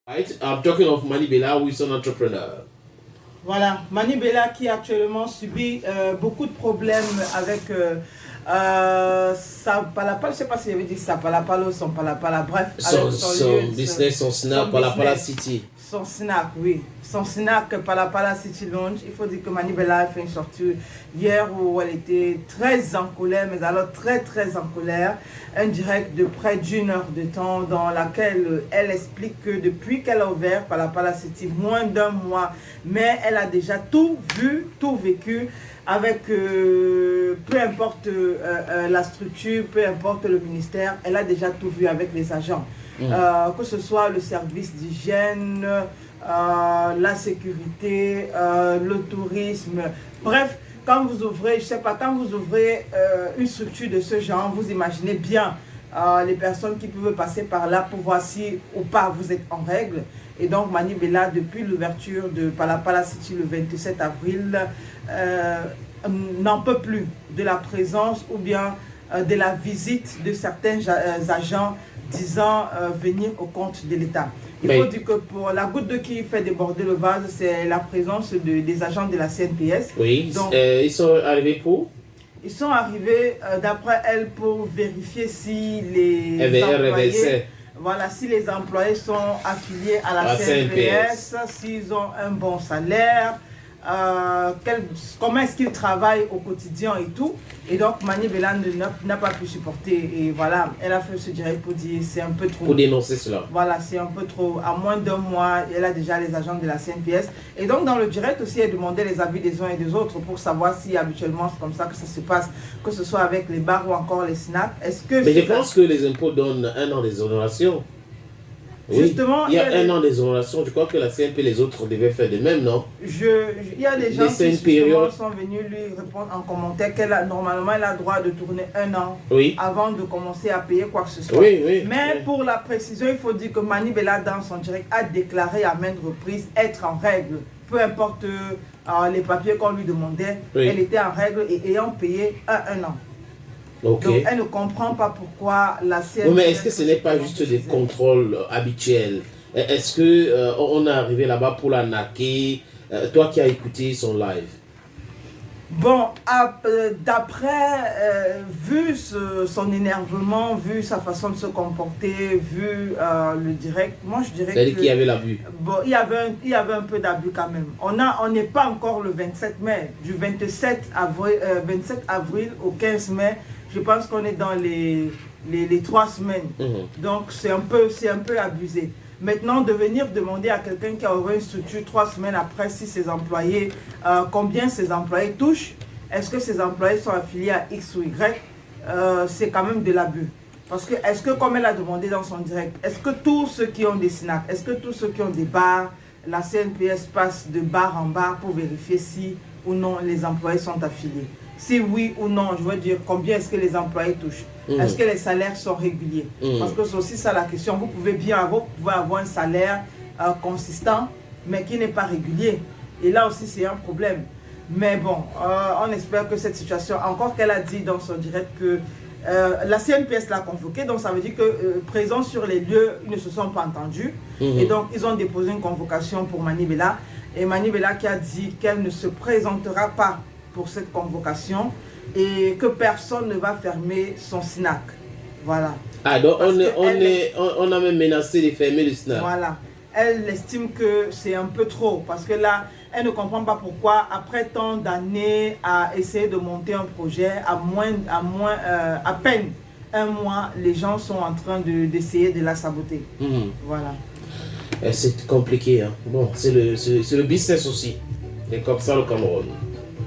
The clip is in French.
Right? I'm talking of Mani Bella, who is an entrepreneur. Voilà, Mani Bella qui actuellement subit beaucoup de problèmes avec sa palapala, je ne sais pas si j'avais dit sa palapala ou son palapala, bref. Son business, son snack, Palapala City. Son snack, oui. Son snack Palapala City Lounge. Il faut dire que Mani Bella a fait une sortie hier où elle était très en colère, mais alors très en colère. Un direct de près d'1 heure de temps dans laquelle elle explique que depuis qu'elle a ouvert Palapala City, moins d'1 mois, mais elle a déjà tout vu, tout vécu avec peu importe la structure, peu importe le ministère, elle a déjà tout vu avec les agents. Que ce soit le service d'hygiène, la sécurité, le tourisme, bref, quand vous ouvrez, je sais pas, quand vous ouvrez une structure de ce genre, vous imaginez bien les personnes qui peuvent passer par là pour voir si ou pas vous êtes en règle. Et donc Mani Bella, depuis l'ouverture de Palapala City le 27 avril, n'en peut plus de la présence ou bien de la visite de certains agents disant venir au compte de l'État. Il faut dire que pour la goutte d'eau qui fait déborder le vase, c'est la présence des agents de la CNPS. Oui, donc, ils sont arrivés pour? Ils sont arrivés, d'après elle, pour vérifier si les employés, voilà, si les employés sont affiliés à la CNPS, s'ils ont un bon salaire, comment est-ce qu'ils travaillent au quotidien et tout. Et donc Mani Bella n'a pas pu supporter, et voilà, elle a fait ce direct pour dire c'est un peu trop. Pour dénoncer cela. Voilà, c'est un peu trop. À moins d'1 mois, elle a déjà les agents de la CNPS. Et donc dans le direct aussi, elle demandait les avis des uns et des autres pour savoir si habituellement c'est comme ça que ça se passe, que ce soit avec les bars ou encore les snacks. Est-ce que mais je pense que les impôts donnent 1 an d'exonération. Oui, justement, il y a 1 an d'exonération. Je crois que la CNP, les autres devaient faire de même, non? Il y a des gens qui sont venus lui répondre en commentaire qu'elle a normalement elle a le droit de tourner 1 an avant de commencer à payer quoi que ce soit. Mais pour la précision, il faut dire que Mani Bella, dans son direct, a déclaré à maintes reprises être en règle. Peu importe les papiers qu'on lui demandait, elle était en règle et ayant payé 1 an. Donc elle ne comprend pas pourquoi la CNPS... mais est-ce que ce n'est pas juste des contrôles habituels? Est-ce qu'on est arrivé là-bas pour la naquer? Toi qui as écouté son live. Bon, d'après, vu son énervement, vu sa façon de se comporter, vu le direct, moi je dirais qu'il y avait l'abus. Bon, il y avait un peu d'abus quand même. On n'est pas encore le 27 mai, du 27 avril au 15 mai, je pense qu'on est dans les 3 semaines. Donc c'est un peu abusé. Maintenant, de venir demander à quelqu'un qui a ouvert une structure 3 semaines après si ses employés, combien ses employés touchent, est-ce que ses employés sont affiliés à X ou Y, c'est quand même de l'abus. Parce que, est-ce que, comme elle a demandé dans son direct, est-ce que tous ceux qui ont des snacks, est-ce que tous ceux qui ont des bars, la CNPS passe de bar en bar pour vérifier si ou non les employés sont affiliés? Si oui ou non, je veux dire, combien est-ce que les employés touchent? Est-ce que les salaires sont réguliers? Parce que c'est aussi ça la question. Vous pouvez avoir un salaire consistant, mais qui n'est pas régulier. Et là aussi, c'est un problème. Mais bon, on espère que cette situation, encore qu'elle a dit dans son direct que la CNPS l'a convoqué, donc ça veut dire que présents sur les lieux, ils ne se sont pas entendus. Et donc, ils ont déposé une convocation pour Mani Bella. Et Mani Bella qui a dit qu'elle ne se présentera pas pour cette convocation et que personne ne va fermer son snack. Voilà. Ah, donc on a même menacé de fermer le snack. Voilà. Elle estime que c'est un peu trop parce que là, elle ne comprend pas pourquoi, après tant d'années à essayer de monter un projet, à peine 1 mois, les gens sont en train d'essayer de la saboter. Voilà. C'est compliqué, hein. Bon, c'est le business aussi. C'est comme ça le Cameroun.